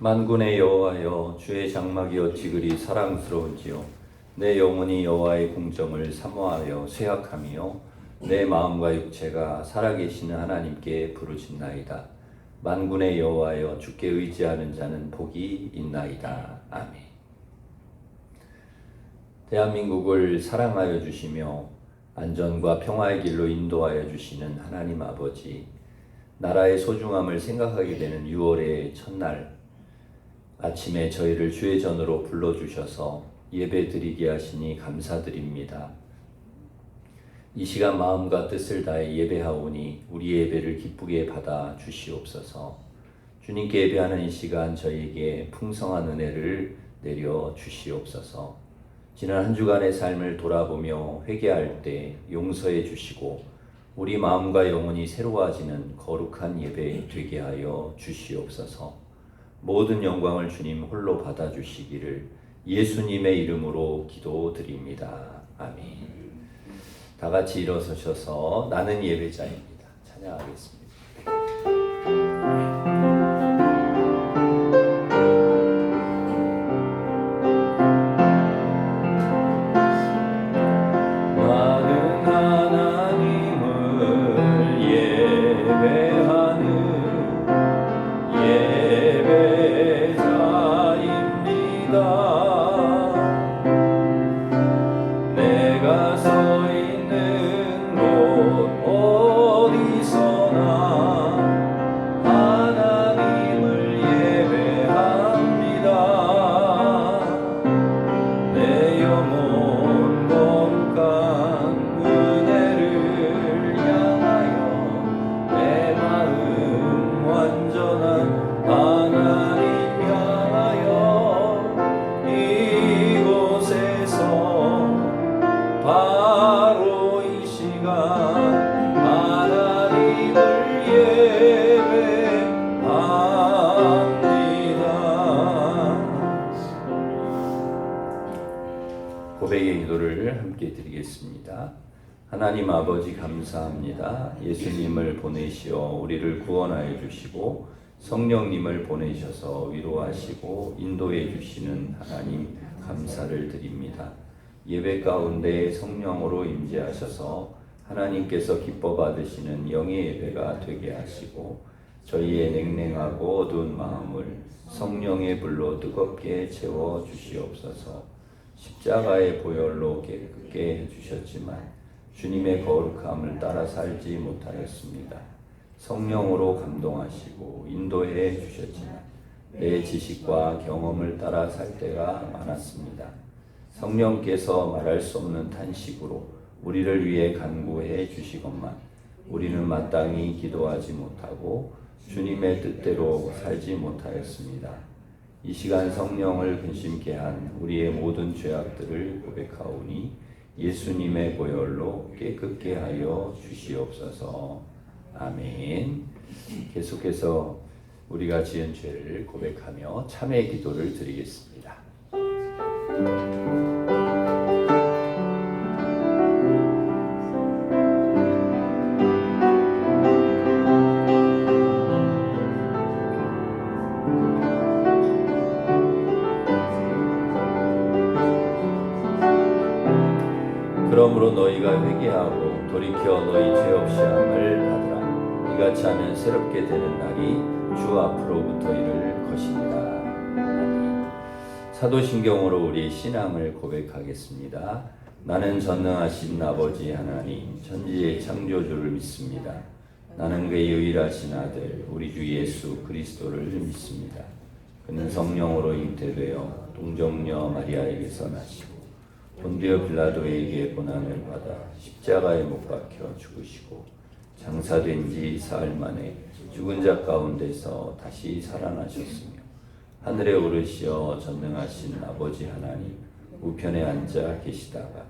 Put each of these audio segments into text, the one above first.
만군의 여호와여, 주의 장막이 어찌 그리 사랑스러운지요. 내 영혼이 여호와의 공정을 사모하여 쇠약하며 내 마음과 육체가 살아계시는 하나님께 부르짖나이다. 만군의 여호와여, 주께 의지하는 자는 복이 있나이다. 아멘. 대한민국을 사랑하여 주시며 안전과 평화의 길로 인도하여 주시는 하나님 아버지, 나라의 소중함을 생각하게 되는 6월의 첫날 아침에 저희를 주의 전으로 불러주셔서 예배드리게 하시니 감사드립니다. 이 시간 마음과 뜻을 다해 예배하오니 우리 예배를 기쁘게 받아 주시옵소서. 주님께 예배하는 이 시간 저희에게 풍성한 은혜를 내려 주시옵소서. 지난 한 주간의 삶을 돌아보며 회개할 때 용서해 주시고 우리 마음과 영혼이 새로워지는 거룩한 예배 되게 하여 주시옵소서. 모든 영광을 주님 홀로 받아주시기를 예수님의 이름으로 기도드립니다. 아멘. 다 같이 일어서셔서 나는 예배자입니다. 찬양하겠습니다. 고백의 기도를 함께 드리겠습니다. 하나님 아버지 감사합니다. 예수님을 보내시어 우리를 구원하여 주시고 성령님을 보내셔서 위로하시고 인도해 주시는 하나님 감사를 드립니다. 예배 가운데 성령으로 임재하셔서 하나님께서 기뻐 받으시는 영의 예배가 되게 하시고 저희의 냉랭하고 어두운 마음을 성령의 불로 뜨겁게 채워 주시옵소서. 십자가의 보혈로 깨끗게 해주셨지만 주님의 거룩함을 따라 살지 못하였습니다. 성령으로 감동하시고 인도해 주셨지만 내 지식과 경험을 따라 살 때가 많았습니다. 성령께서 말할 수 없는 탄식으로 우리를 위해 간구해 주시건만 우리는 마땅히 기도하지 못하고 주님의 뜻대로 살지 못하였습니다. 이 시간 성령을 근심케 한 우리의 모든 죄악들을 고백하오니 예수님의 보혈로 깨끗게 하여 주시옵소서. 아멘. 계속해서 우리가 지은 죄를 고백하며 참회 기도를 드리겠습니다. 그러므로 너희가 회개하고 돌이켜 너희 죄 없이 함을 받으라. 이같이 하면 새롭게 되는 날이 주 앞으로부터 이를 것이니라. 사도신경으로 우리의 신앙을 고백하겠습니다. 나는 전능하신 아버지 하나님 천지의 창조주를 믿습니다. 나는 그의 유일하신 아들 우리 주 예수 그리스도를 믿습니다. 그는 성령으로 잉태되어 동정녀 마리아에게서 나시고 본디오 빌라도에게 고난을 받아 십자가에 못 박혀 죽으시고 장사된 지 사흘 만에 죽은 자 가운데서 다시 살아나셨으며 하늘에 오르시어 전능하신 아버지 하나님 우편에 앉아 계시다가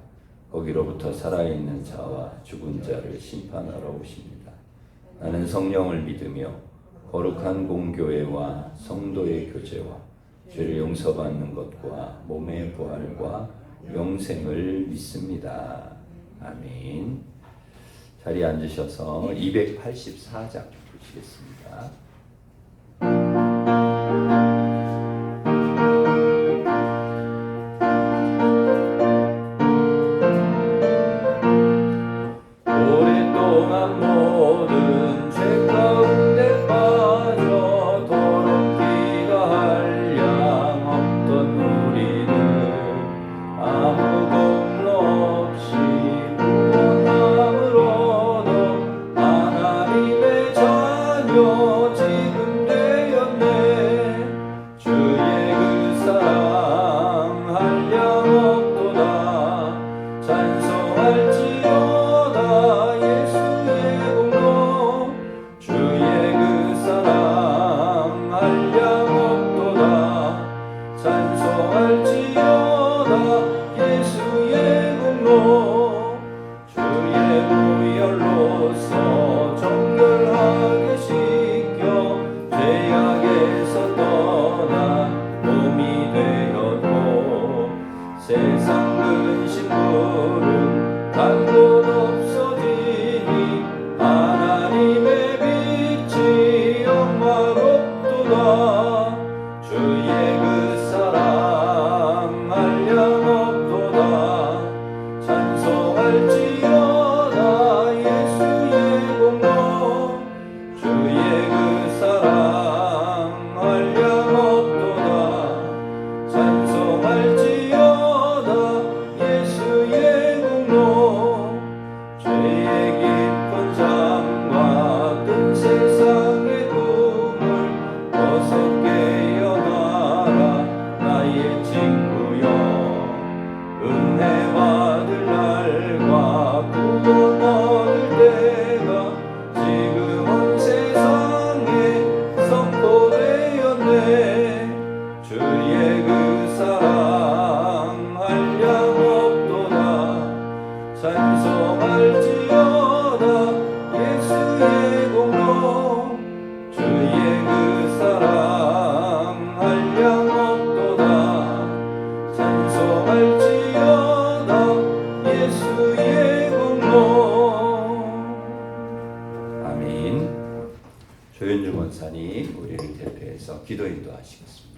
거기로부터 살아있는 자와 죽은 자를 심판하러 오십니다. 나는 성령을 믿으며 거룩한 공교회와 성도의 교제와 죄를 용서받는 것과 몸의 부활과 영생을 믿습니다. 아멘. 자리에 앉으셔서 284장 보시겠습니다. 구름 단 곳 없어지니 하나님의 빛이 영화롭도다. 주의 그 사랑 한량 없도다. 찬송할지어다 예수의 공로. 주의 그 사랑 한량 없도다. 찬송할지어다 예수의 공로. 죄의 깊은 잠과 뜬 세상의 꿈을 벗어 깨어나라 나의 친구여. 은혜 받을 날과 구원 얻을 때가 지금 온 세상에 선포되었네. 주의 그 사랑 한량 없도다. 찬송할지어다 예수의 공로. 주의 그 사랑 한량 없도다. 찬송할지어다 예수의 공로. 아멘. 조현주 권사님 우리를 대표해서 기도 인도하시겠습니다.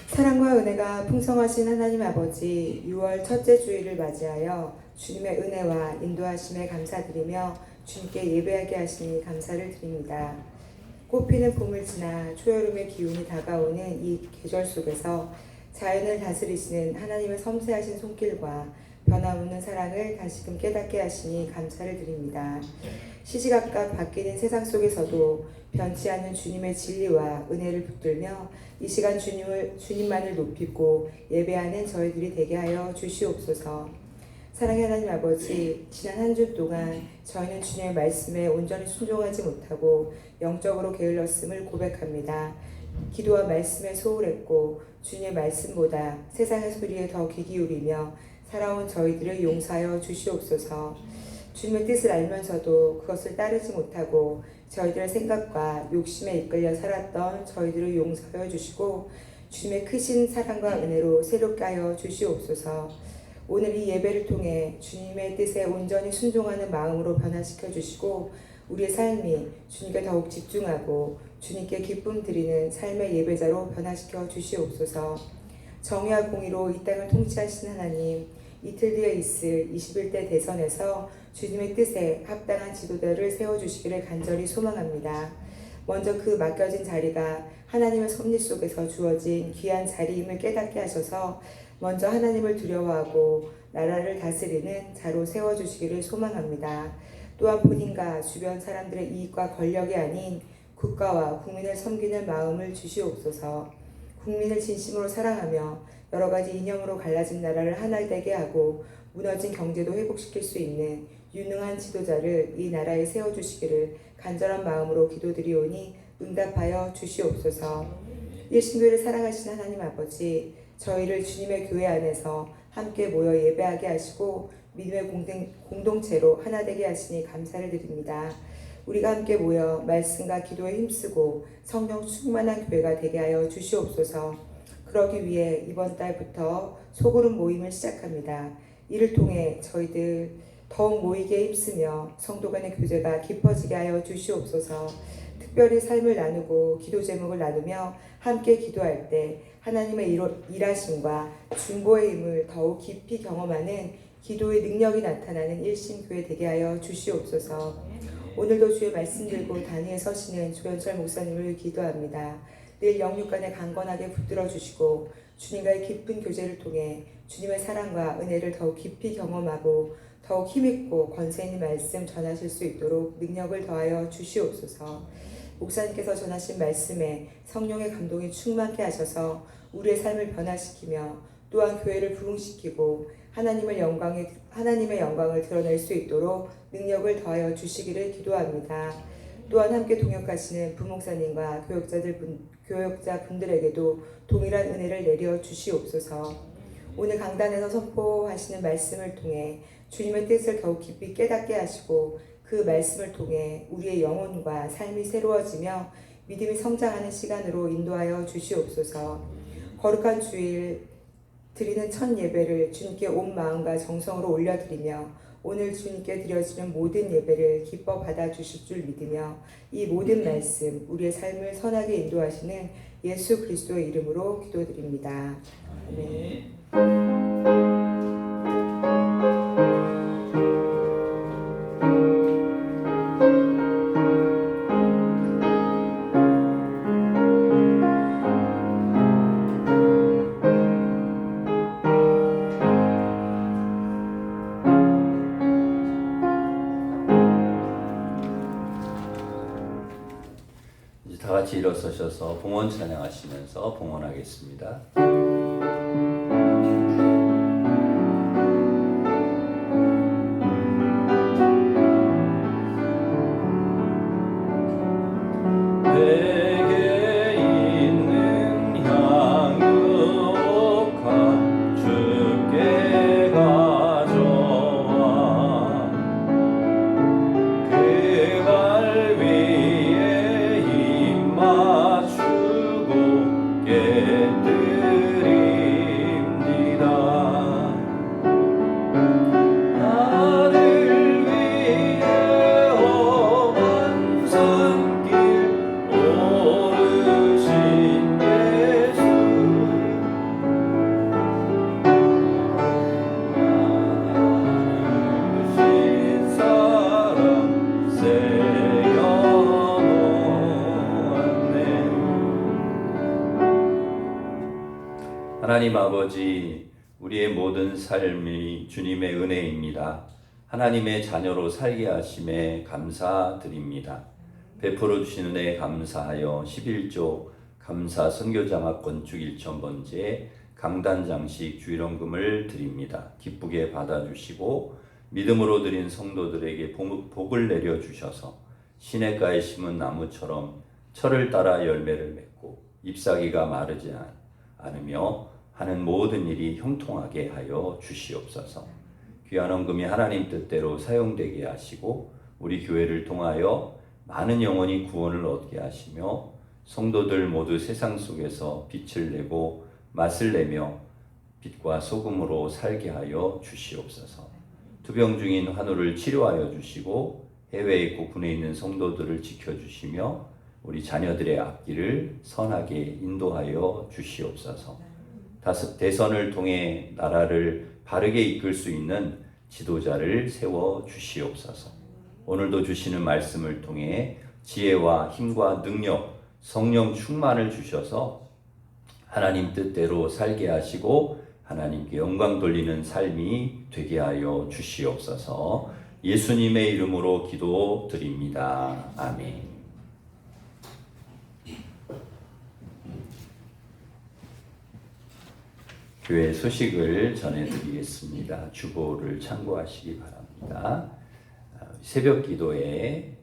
사랑과 은혜가 풍성하신 하나님 아버지, 6월 첫째 주일을 맞이하여 주님의 은혜와 인도하심에 감사드리며 주님께 예배하게 하시니 감사를 드립니다. 꽃피는 봄을 지나 초여름의 기운이 다가오는 이 계절 속에서 자연을 다스리시는 하나님의 섬세하신 손길과 변함없는 사랑을 다시금 깨닫게 하시니 감사를 드립니다. 시시각각 바뀌는 세상 속에서도 변치 않는 주님의 진리와 은혜를 붙들며 이 시간 주님만을 높이고 예배하는 저희들이 되게 하여 주시옵소서. 사랑의 하나님 아버지, 지난 한 주 동안 저희는 주님의 말씀에 온전히 순종하지 못하고 영적으로 게을렀음을 고백합니다. 기도와 말씀에 소홀했고 주님의 말씀보다 세상의 소리에 더 귀 기울이며 살아온 저희들을 용서하여 주시옵소서. 주님의 뜻을 알면서도 그것을 따르지 못하고 저희들의 생각과 욕심에 이끌려 살았던 저희들을 용서하여 주시고 주님의 크신 사랑과 은혜로 새롭게 하여 주시옵소서. 오늘 이 예배를 통해 주님의 뜻에 온전히 순종하는 마음으로 변화시켜 주시고 우리의 삶이 주님께 더욱 집중하고 주님께 기쁨 드리는 삶의 예배자로 변화시켜 주시옵소서. 정의와 공의로 이 땅을 통치하신 하나님, 이틀 뒤에 있을 21대 대선에서 주님의 뜻에 합당한 지도자를 세워주시기를 간절히 소망합니다. 먼저 그 맡겨진 자리가 하나님의 섭리 속에서 주어진 귀한 자리임을 깨닫게 하셔서 먼저 하나님을 두려워하고 나라를 다스리는 자로 세워주시기를 소망합니다. 또한 본인과 주변 사람들의 이익과 권력이 아닌 국가와 국민을 섬기는 마음을 주시옵소서. 국민을 진심으로 사랑하며 여러 가지 이념으로 갈라진 나라를 하나 되게 하고 무너진 경제도 회복시킬 수 있는 유능한 지도자를 이 나라에 세워주시기를 간절한 마음으로 기도드리오니 응답하여 주시옵소서. 일신교회를 사랑하시는 하나님 아버지, 저희를 주님의 교회 안에서 함께 모여 예배하게 하시고 믿음의 공동체로 하나 되게 하시니 감사를 드립니다. 우리가 함께 모여 말씀과 기도에 힘쓰고 성령 충만한 교회가 되게 하여 주시옵소서. 그러기 위해 이번 달부터 소그룹 모임을 시작합니다. 이를 통해 저희들 더욱 모이게 힘쓰며 성도 간의 교제가 깊어지게 하여 주시옵소서. 특별히 삶을 나누고 기도 제목을 나누며 함께 기도할 때 하나님의 일하심과 중보의 힘을 더욱 깊이 경험하는 기도의 능력이 나타나는 일심교회 되게 하여 주시옵소서. 오늘도 주의 말씀 들고 단위에 서시는 조현철 목사님을 기도합니다. 늘 영육간에 강건하게 붙들어 주시고 주님과의 깊은 교제를 통해 주님의 사랑과 은혜를 더욱 깊이 경험하고 더욱 힘있고 권세 있는 말씀 전하실 수 있도록 능력을 더하여 주시옵소서. 목사님께서 전하신 말씀에 성령의 감동이 충만케 하셔서 우리의 삶을 변화시키며 또한 교회를 부흥시키고 하나님의 영광을 드러낼 수 있도록 능력을 더하여 주시기를 기도합니다. 또한 함께 동역하시는 부목사님과 교역자분들에게도 동일한 은혜를 내려 주시옵소서. 오늘 강단에서 선포하시는 말씀을 통해 주님의 뜻을 더욱 깊이 깨닫게 하시고 그 말씀을 통해 우리의 영혼과 삶이 새로워지며 믿음이 성장하는 시간으로 인도하여 주시옵소서. 거룩한 주일 드리는 첫 예배를 주님께 온 마음과 정성으로 올려드리며 오늘 주님께 드려지는 모든 예배를 기뻐 받아주실 줄 믿으며 이 모든 말씀 우리의 삶을 선하게 인도하시는 예수 그리스도의 이름으로 기도드립니다. 아멘. 이제 다 같이 일어서셔서 봉헌 찬양하시면서 봉헌하겠습니다. 내게 있는 향유가 주께 가져와 그 발 위에 힘 맞추고 깨뜨립니다. 나를 위해 험한 산길 오르신 예수 나르신 사랑 세워놓았네. 하나님 아버지, 우리의 모든 삶이 주님의 은혜입니다. 하나님의 자녀로 살게 하심에 감사드립니다. 베풀어 주신 은혜에 감사하여 11조 감사 선교장학 건축 1,000번째 강단장식 주일원금을 드립니다. 기쁘게 받아주시고 믿음으로 드린 성도들에게 복을 내려주셔서 시냇가에 심은 나무처럼 철을 따라 열매를 맺고 잎사귀가 마르지 않으며 하는 모든 일이 형통하게 하여 주시옵소서. 귀한 헌금이 하나님 뜻대로 사용되게 하시고 우리 교회를 통하여 많은 영혼이 구원을 얻게 하시며 성도들 모두 세상 속에서 빛을 내고 맛을 내며 빛과 소금으로 살게 하여 주시옵소서. 투병 중인 환우를 치료하여 주시고 해외에 있고 군에 있는 성도들을 지켜주시며 우리 자녀들의 앞길을 선하게 인도하여 주시옵소서. 대선을 통해 나라를 바르게 이끌 수 있는 지도자를 세워 주시옵소서. 오늘도 주시는 말씀을 통해 지혜와 힘과 능력, 성령 충만을 주셔서 하나님 뜻대로 살게 하시고 하나님께 영광 돌리는 삶이 되게 하여 주시옵소서. 예수님의 이름으로 기도드립니다. 아멘. 교회 소식을 전해드리겠습니다. 주보를 참고하시기 바랍니다. 새벽 기도회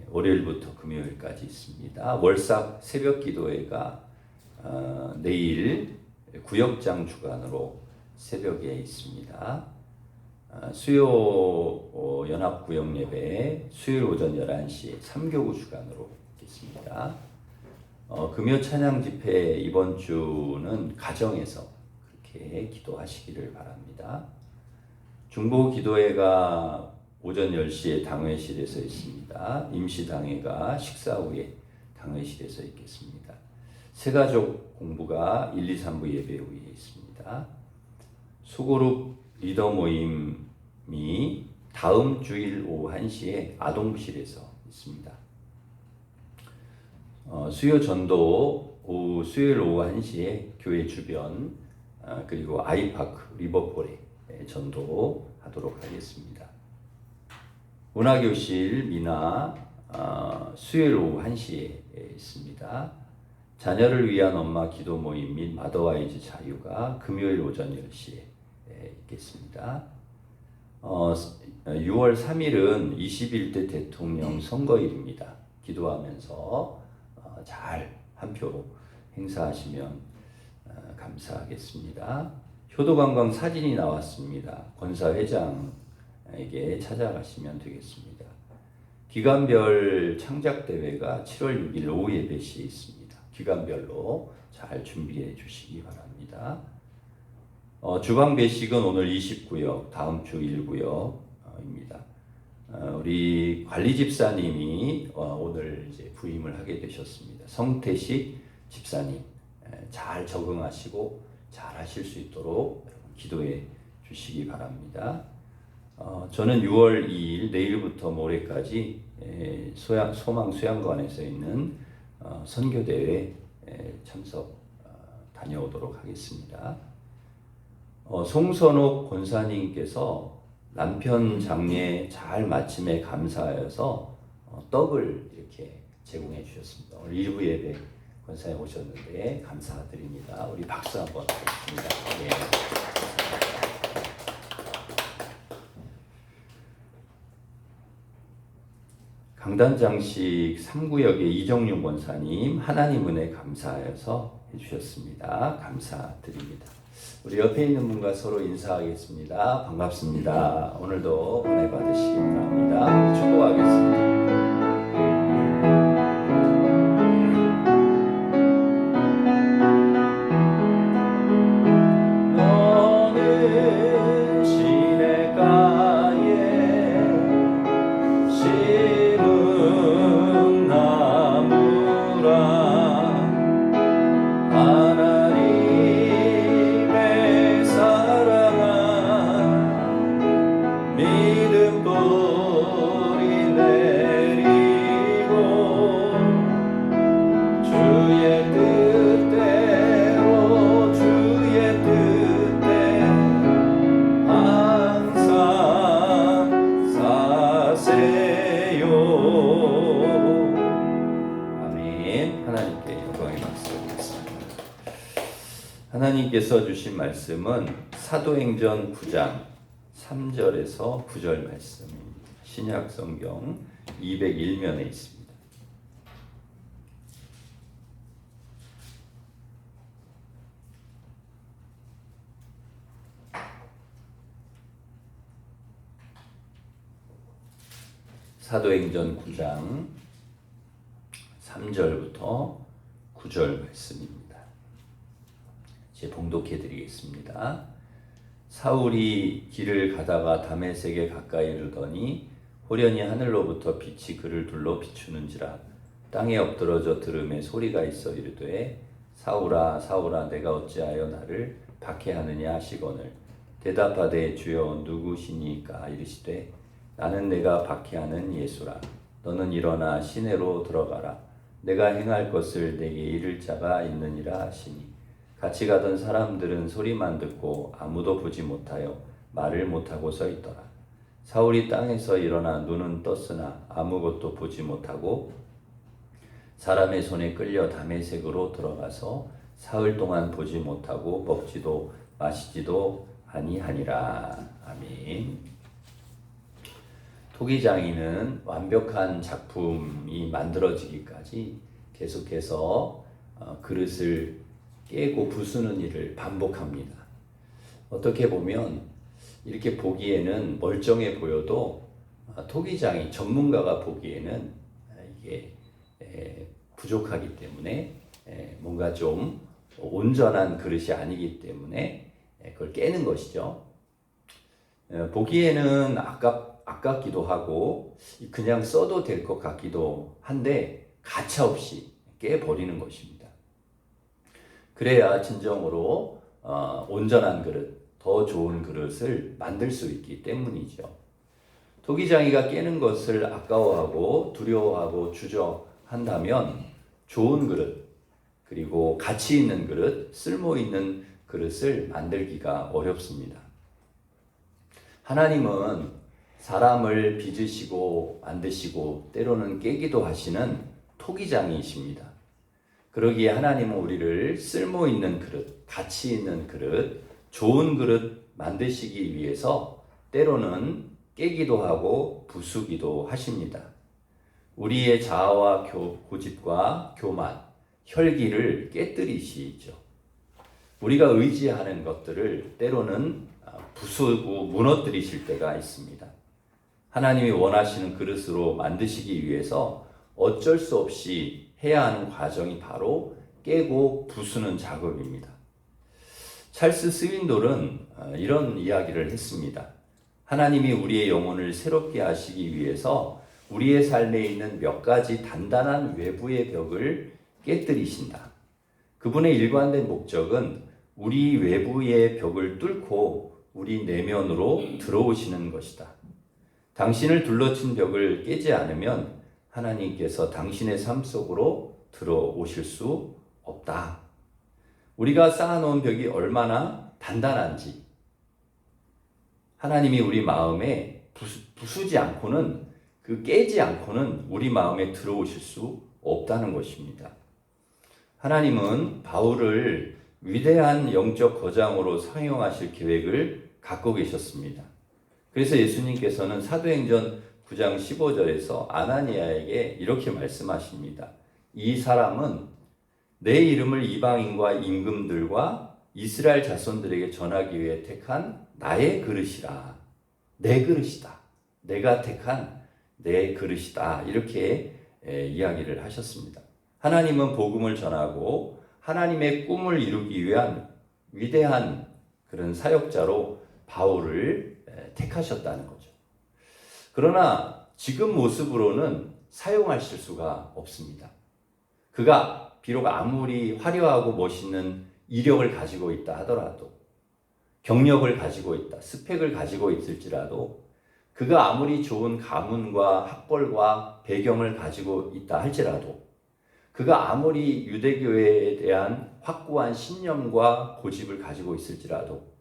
월요일부터 금요일까지 있습니다. 월삭 새벽 기도회가 내일 구역장 주관으로 새벽에 있습니다. 수요 연합구역 예배 수요일 오전 11시에 3교구 주관으로 있겠습니다. 금요 찬양 집회 이번 주는 가정에서 그렇게 기도하시기를 바랍니다. 중보 기도회가 오전 10시에 당회실에서 있습니다. 임시당회가 식사 후에 당회실에서 있겠습니다. 새가족 공부가 1, 2, 3부 예배 후에 있습니다. 소그룹 리더 모임이 다음 주일 오후 1시에 아동부실에서 있습니다. 수요 전도 수요일 오후 1시에 교회 주변 그리고 아이파크 리버폴에 전도하도록 하겠습니다. 문화교실 미나 수요일 오후 1시에 있습니다. 자녀를 위한 엄마 기도 모임 및 마더와이즈 자유가 금요일 오전 10시에 있겠습니다. 6월 3일은 21대 대통령 선거일입니다. 기도하면서 잘 한 표 행사하시면 감사하겠습니다. 효도관광 사진이 나왔습니다. 권사회장에게 찾아가시면 되겠습니다. 기간별 창작대회가 7월 6일 오후 예배 시에 있습니다. 기간별로 잘 준비해 주시기 바랍니다. 주방 배식은 오늘 29역, 다음 주 1구역입니다. 우리 관리 집사님이 오늘 이제 부임을 하게 되셨습니다. 성태식 집사님, 잘 적응하시고 잘 하실 수 있도록 기도해 주시기 바랍니다. 저는 6월 2일 내일부터 모레까지 소망 수양관에서 있는 선교대회 참석 다녀오도록 하겠습니다. 송선옥 권사님께서 남편 장례 잘 마침에 감사하여서 떡을 이렇게 제공해 주셨습니다. 오늘 일부 예배 권사님 오셨는데 감사드립니다. 우리 박수 한번 하겠습니다. 네. 강단장식 3구역의 이정윤 권사님 하나님 은혜 감사하여서 해주셨습니다. 감사드립니다. 우리 옆에 있는 분과 서로 인사하겠습니다. 반갑습니다. 오늘도 은혜 받으시기 바랍니다. 축복하겠습니다. 하나님께서 주신 말씀은 사도행전 9장 3절에서 9절 말씀입니다. 신약 성경 201면에 있습니다. 사도행전 9장 3절부터 9절 말씀입니다. 제 봉독해 드리겠습니다. 사울이 길을 가다가 다메섹에 가까이 이르더니 호련히 하늘로부터 빛이 그를 둘러 비추는지라 땅에 엎드러져 들음에 소리가 있어 이르되 사울아 사울아 내가 어찌하여 나를 박해하느냐 하시거늘 대답하되 주여 누구시니까 이르시되 나는 내가 박해하는 예수라 너는 일어나 시내로 들어가라 내가 행할 것을 내게 이를 자가 있느니라 하시니 같이 가던 사람들은 소리만 듣고 아무도 보지 못하여 말을 못하고 서 있더라. 사울이 땅에서 일어나 눈은 떴으나 아무것도 보지 못하고 사람의 손에 끌려 다메섹으로 들어가서 사흘 동안 보지 못하고 먹지도 마시지도 아니하니라. 아멘. 토기장이는 완벽한 작품이 만들어지기까지 계속해서 그릇을 깨고 부수는 일을 반복합니다. 어떻게 보면 이렇게 보기에는 멀쩡해 보여도 토기장이 전문가가 보기에는 이게 부족하기 때문에 뭔가 좀 온전한 그릇이 아니기 때문에 그걸 깨는 것이죠. 보기에는 아깝기도 하고 그냥 써도 될 것 같기도 한데 가차없이 깨버리는 것입니다. 그래야 진정으로 온전한 그릇, 더 좋은 그릇을 만들 수 있기 때문이죠. 토기장이가 깨는 것을 아까워하고 두려워하고 주저한다면 좋은 그릇, 그리고 가치 있는 그릇, 쓸모 있는 그릇을 만들기가 어렵습니다. 하나님은 사람을 빚으시고 만드시고 때로는 깨기도 하시는 토기장이십니다. 그러기에 하나님은 우리를 쓸모 있는 그릇, 가치 있는 그릇, 좋은 그릇 만드시기 위해서 때로는 깨기도 하고 부수기도 하십니다. 우리의 자아와 고집과 교만, 혈기를 깨뜨리시죠. 우리가 의지하는 것들을 때로는 부수고 무너뜨리실 때가 있습니다. 하나님이 원하시는 그릇으로 만드시기 위해서 어쩔 수 없이 해야 하는 과정이 바로 깨고 부수는 작업입니다. 찰스 스윈돌은 이런 이야기를 했습니다. 하나님이 우리의 영혼을 새롭게 하시기 위해서 우리의 삶에 있는 몇 가지 단단한 외부의 벽을 깨뜨리신다. 그분의 일관된 목적은 우리 외부의 벽을 뚫고 우리 내면으로 들어오시는 것이다. 당신을 둘러친 벽을 깨지 않으면 하나님께서 당신의 삶 속으로 들어오실 수 없다. 우리가 쌓아놓은 벽이 얼마나 단단한지 하나님이 우리 마음에 부수지 않고는 깨지 않고는 우리 마음에 들어오실 수 없다는 것입니다. 하나님은 바울을 위대한 영적 거장으로 사용하실 계획을 갖고 계셨습니다. 그래서 예수님께서는 사도행전 9장 15절에서 아나니아에게 이렇게 말씀하십니다. 이 사람은 내 이름을 이방인과 임금들과 이스라엘 자손들에게 전하기 위해 택한 나의 그릇이라. 내 그릇이다. 내가 택한 내 그릇이다. 이렇게 이야기를 하셨습니다. 하나님은 복음을 전하고 하나님의 꿈을 이루기 위한 위대한 그런 사역자로 바울을 택하셨다는 거죠. 그러나 지금 모습으로는 사용하실 수가 없습니다. 그가 비록 아무리 화려하고 멋있는 이력을 가지고 있다 하더라도, 경력을 가지고 있다, 스펙을 가지고 있을지라도, 그가 아무리 좋은 가문과 학벌과 배경을 가지고 있다 할지라도, 그가 아무리 유대교회에 대한 확고한 신념과 고집을 가지고 있을지라도,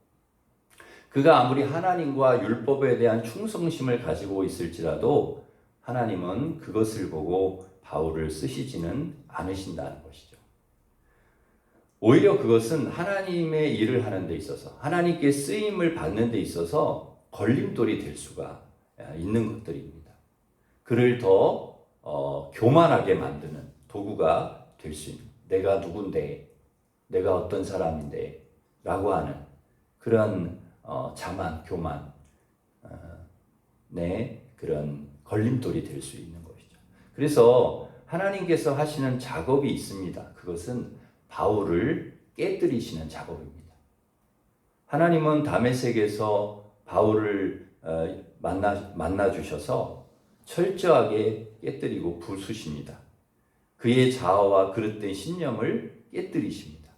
그가 아무리 하나님과 율법에 대한 충성심을 가지고 있을지라도 하나님은 그것을 보고 바울을 쓰시지는 않으신다는 것이죠. 오히려 그것은 하나님의 일을 하는 데 있어서, 하나님께 쓰임을 받는 데 있어서 걸림돌이 될 수가 있는 것들입니다. 그를 더 교만하게 만드는 도구가 될 수 있는, 내가 누군데, 내가 어떤 사람인데 라고 하는 그런 자만, 교만, 그런 걸림돌이 될 수 있는 것이죠. 그래서 하나님께서 하시는 작업이 있습니다. 그것은 바울을 깨뜨리시는 작업입니다. 하나님은 다메섹에서 바울을 만나 주셔서 철저하게 깨뜨리고 부수십니다. 그의 자아와 그릇된 신념을 깨뜨리십니다.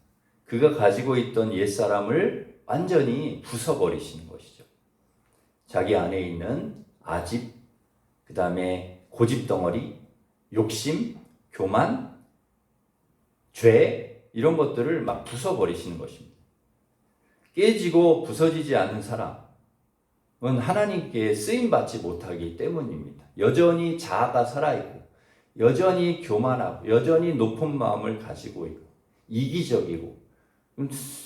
그가 가지고 있던 옛사람을 완전히 부숴버리시는 것이죠. 자기 안에 있는 아집, 그 다음에 고집덩어리, 욕심, 교만, 죄, 이런 것들을 막 부숴버리시는 것입니다. 깨지고 부서지지 않는 사람은 하나님께 쓰임받지 못하기 때문입니다. 여전히 자아가 살아있고, 여전히 교만하고, 여전히 높은 마음을 가지고 있고, 이기적이고,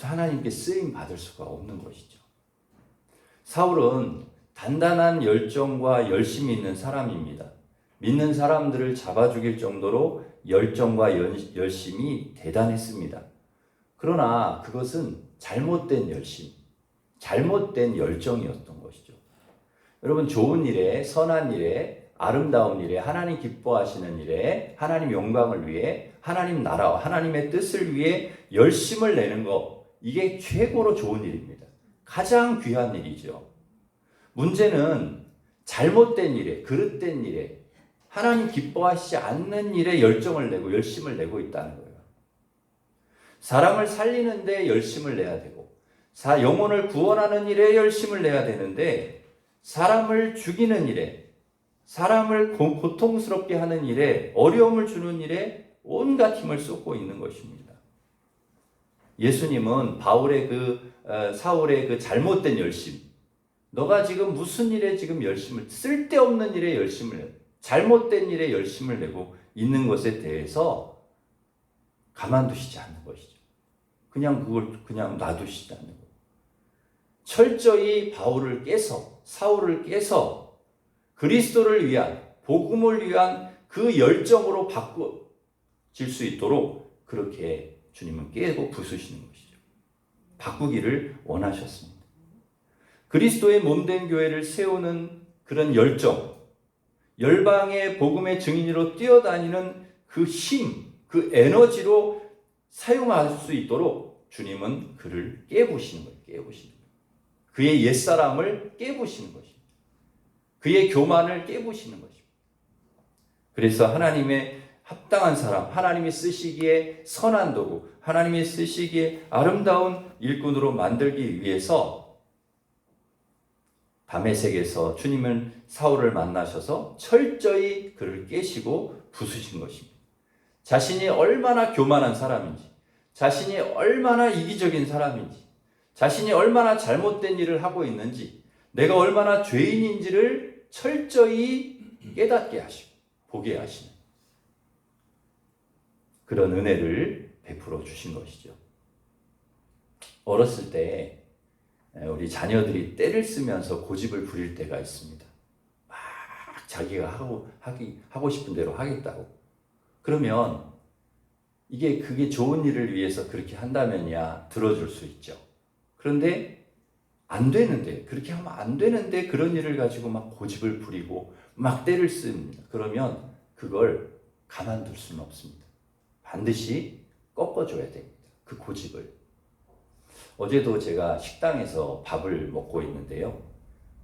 하나님께 쓰임 받을 수가 없는 것이죠. 사울은 단단한 열정과 열심이 있는 사람입니다. 믿는 사람들을 잡아 죽일 정도로 열정과 열심이 대단했습니다. 그러나 그것은 잘못된 열심, 잘못된 열정이었던 것이죠. 여러분, 좋은 일에, 선한 일에, 아름다운 일에, 하나님 기뻐하시는 일에, 하나님 영광을 위해, 하나님 나라와 하나님의 뜻을 위해 열심을 내는 것, 이게 최고로 좋은 일입니다. 가장 귀한 일이죠. 문제는 잘못된 일에, 그릇된 일에, 하나님 기뻐하시지 않는 일에 열정을 내고 열심을 내고 있다는 거예요. 사람을 살리는 데 열심을 내야 되고, 영혼을 구원하는 일에 열심을 내야 되는데, 사람을 죽이는 일에, 사람을 고통스럽게 하는 일에, 어려움을 주는 일에 온갖 힘을 쏟고 있는 것입니다. 예수님은 사울의 그 잘못된 열심, 너가 지금 무슨 일에 지금 쓸데없는 일에 열심을 내고, 잘못된 일에 열심을 내고 있는 것에 대해서 가만두시지 않는 것이죠. 그냥 놔두시지 않는 거예요. 철저히 사울을 깨서 그리스도를 위한, 복음을 위한 그 열정으로 바꿔질 수 있도록 그렇게 주님은 깨고 부수시는 것이죠. 바꾸기를 원하셨습니다. 그리스도의 몸된 교회를 세우는 그런 열정, 열방의 복음의 증인으로 뛰어다니는 그 힘, 그 에너지로 사용할 수 있도록 주님은 그를 깨부시는 거예요. 깨부시는 거예요. 그의 옛사람을 깨부시는 것입니다. 그의 교만을 깨부시는 것입니다. 그래서 하나님의 합당한 사람, 하나님이 쓰시기에 선한 도구, 하나님이 쓰시기에 아름다운 일꾼으로 만들기 위해서 다메섹에서 주님은 사울을 만나셔서 철저히 그를 깨시고 부수신 것입니다. 자신이 얼마나 교만한 사람인지, 자신이 얼마나 이기적인 사람인지, 자신이 얼마나 잘못된 일을 하고 있는지, 내가 얼마나 죄인인지를 철저히 깨닫게 하시고 보게 하시는 그런 은혜를 베풀어 주신 것이죠. 어렸을 때 우리 자녀들이 때를 쓰면서 고집을 부릴 때가 있습니다. 막 자기가 하고 싶은 대로 하겠다고. 그러면 그게 좋은 일을 위해서 그렇게 한다면야 들어줄 수 있죠. 그런데 안 되는데, 그렇게 하면 안 되는데 그런 일을 가지고 막 고집을 부리고 막 때를 씁니다. 그러면 그걸 가만둘 수는 없습니다. 반드시 꺾어줘야 됩니다. 그 고집을. 어제도 제가 식당에서 밥을 먹고 있는데요.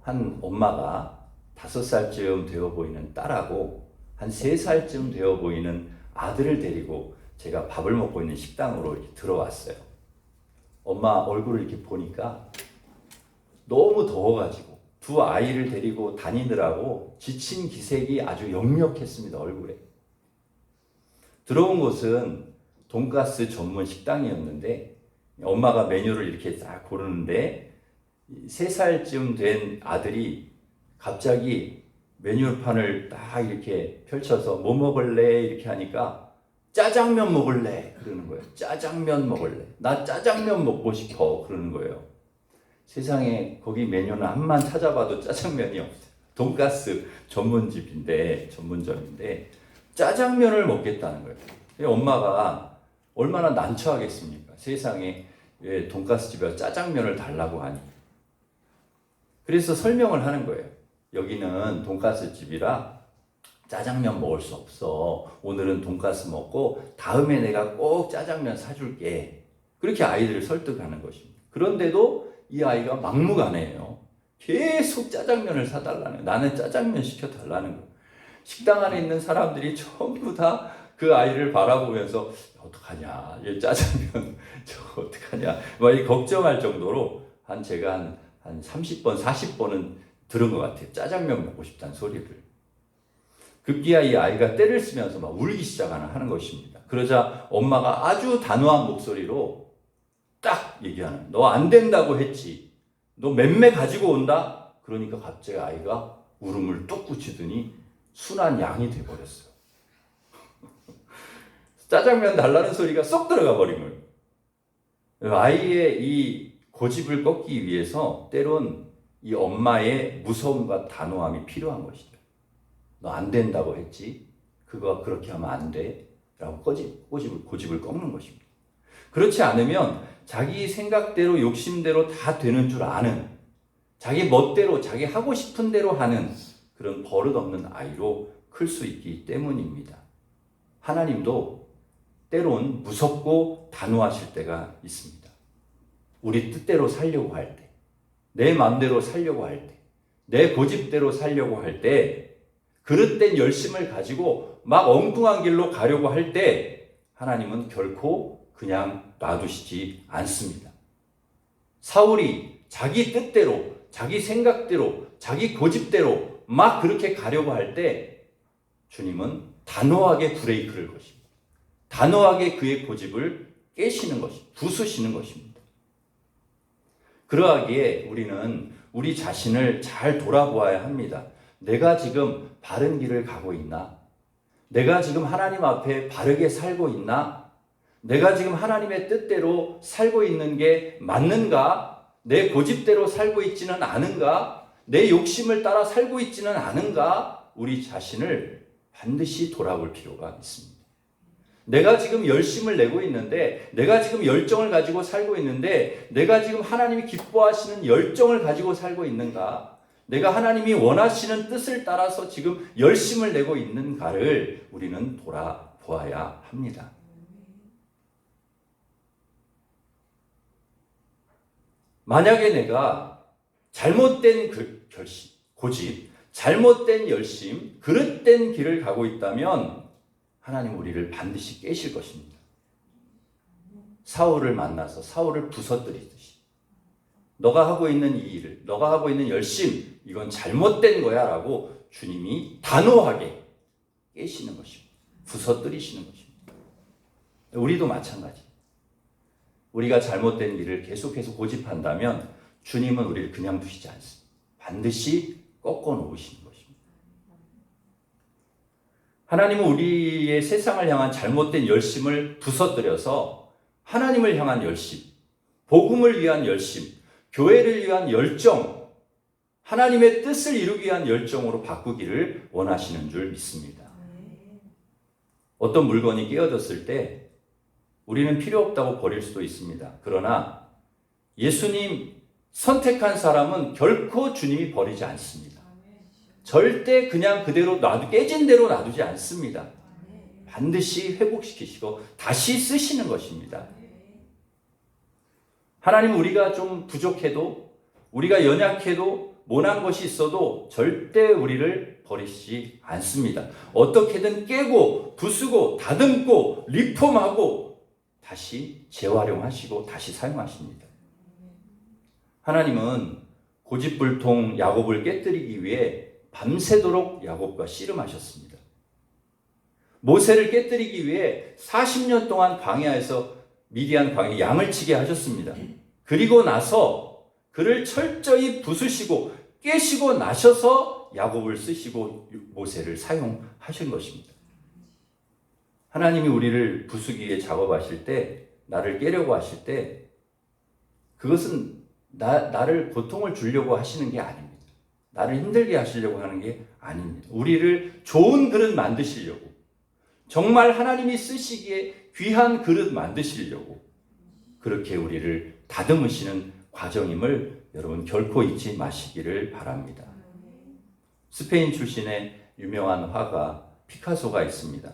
한 엄마가 5살쯤 되어 보이는 딸하고 한 3살쯤 되어 보이는 아들을 데리고 제가 밥을 먹고 있는 식당으로 이렇게 들어왔어요. 엄마 얼굴을 이렇게 보니까 너무 더워가지고 두 아이를 데리고 다니느라고 지친 기색이 아주 역력했습니다. 얼굴에. 들어온 곳은 돈가스 전문 식당이었는데 엄마가 메뉴를 이렇게 딱 고르는데 3살쯤 된 아들이 갑자기 메뉴판을 딱 이렇게 펼쳐서 뭐 먹을래? 이렇게 하니까 짜장면 먹을래? 그러는 거예요. 짜장면 먹을래? 나 짜장면 먹고 싶어. 그러는 거예요. 세상에 거기 메뉴는 한만 찾아봐도 짜장면이 없어요. 돈가스 전문점인데 짜장면을 먹겠다는 거예요. 엄마가 얼마나 난처하겠습니까? 세상에 왜 돈가스 집에 짜장면을 달라고 하니. 그래서 설명을 하는 거예요. 여기는 돈가스 집이라 짜장면 먹을 수 없어. 오늘은 돈가스 먹고 다음에 내가 꼭 짜장면 사줄게. 그렇게 아이들을 설득하는 것입니다. 그런데도 이 아이가 막무가내예요. 계속 짜장면을 사달라는 거예요. 나는 짜장면 시켜달라는 거예요. 식당 안에 있는 사람들이 전부 다 그 아이를 바라보면서 어떡하냐, 얘 짜장면 저거 어떡하냐 막 걱정할 정도로 제가 한 30번, 40번은 들은 것 같아요. 짜장면 먹고 싶다는 소리를. 급기야 이 아이가 때를 쓰면서 막 울기 시작하는 것입니다. 그러자 엄마가 아주 단호한 목소리로 딱 얘기하는, 너 안 된다고 했지. 너 맴매 가지고 온다? 그러니까 갑자기 아이가 울음을 뚝 그치더니 순한 양이 돼버렸어요. 짜장면 달라는 소리가 쏙 들어가 버린 거예요. 아이의 이 고집을 꺾기 위해서 때론 이 엄마의 무서움과 단호함이 필요한 것이죠. 너 안 된다고 했지? 그거 그렇게 하면 안 돼. 라고 고집을 꺾는 것입니다. 그렇지 않으면 자기 생각대로 욕심대로 다 되는 줄 아는, 자기 멋대로 자기 하고 싶은 대로 하는 그런 버릇없는 아이로 클 수 있기 때문입니다. 하나님도 때론 무섭고 단호하실 때가 있습니다. 우리 뜻대로 살려고 할 때, 내 마음대로 살려고 할 때, 내 고집대로 살려고 할 때, 그릇된 열심을 가지고 막 엉뚱한 길로 가려고 할 때 하나님은 결코 그냥 놔두시지 않습니다. 사울이 자기 뜻대로, 자기 생각대로, 자기 고집대로 막 그렇게 가려고 할 때 주님은 단호하게 브레이크를 거십니다. 단호하게 그의 고집을 깨시는 것입니다. 부수시는 것입니다. 그러하기에 우리는 우리 자신을 잘 돌아보아야 합니다. 내가 지금 바른 길을 가고 있나? 내가 지금 하나님 앞에 바르게 살고 있나? 내가 지금 하나님의 뜻대로 살고 있는 게 맞는가? 내 고집대로 살고 있지는 않은가? 내 욕심을 따라 살고 있지는 않은가? 우리 자신을 반드시 돌아볼 필요가 있습니다. 내가 지금 열심을 내고 있는데, 내가 지금 열정을 가지고 살고 있는데, 내가 지금 하나님이 기뻐하시는 열정을 가지고 살고 있는가? 내가 하나님이 원하시는 뜻을 따라서 지금 열심을 내고 있는가를 우리는 돌아보아야 합니다. 만약에 내가 잘못된 결심, 고집, 잘못된 열심, 그릇된 길을 가고 있다면 하나님 우리를 반드시 깨실 것입니다. 사울을 만나서 사울을 부서뜨리듯이 너가 하고 있는 이 일을, 너가 하고 있는 열심, 이건 잘못된 거야 라고 주님이 단호하게 깨시는 것입니다. 부서뜨리시는 것입니다. 우리도 마찬가지. 우리가 잘못된 일을 계속해서 고집한다면 주님은 우리를 그냥 두시지 않습니다. 반드시 꺾어 놓으시는 것입니다. 하나님은 우리의 세상을 향한 잘못된 열심을 부서뜨려서 하나님을 향한 열심, 복음을 위한 열심, 교회를 위한 열정, 하나님의 뜻을 이루기 위한 열정으로 바꾸기를 원하시는 줄 믿습니다. 어떤 물건이 깨어졌을 때 우리는 필요 없다고 버릴 수도 있습니다. 그러나 예수님 선택한 사람은 결코 주님이 버리지 않습니다. 절대 그냥 그대로 깨진 대로 놔두지 않습니다. 반드시 회복시키시고 다시 쓰시는 것입니다. 하나님은 우리가 좀 부족해도, 우리가 연약해도, 모난 것이 있어도 절대 우리를 버리시지 않습니다. 어떻게든 깨고 부수고 다듬고 리폼하고 다시 재활용하시고 다시 사용하십니다. 하나님은 고집불통 야곱을 깨뜨리기 위해 밤새도록 야곱과 씨름하셨습니다. 모세를 깨뜨리기 위해 40년 동안 광야에서 미디안 광야에 양을 치게 하셨습니다. 그리고 나서 그를 철저히 부수시고 깨시고 나셔서 야곱을 쓰시고 모세를 사용하신 것입니다. 하나님이 우리를 부수기 위해 작업하실 때, 나를 깨려고 하실 때 그것은 나를 고통을 주려고 하시는 게 아닙니다. 나를 힘들게 하시려고 하는 게 아닙니다. 우리를 좋은 그릇 만드시려고, 정말 하나님이 쓰시기에 귀한 그릇 만드시려고 그렇게 우리를 다듬으시는 과정임을 여러분 결코 잊지 마시기를 바랍니다. 스페인 출신의 유명한 화가 피카소가 있습니다.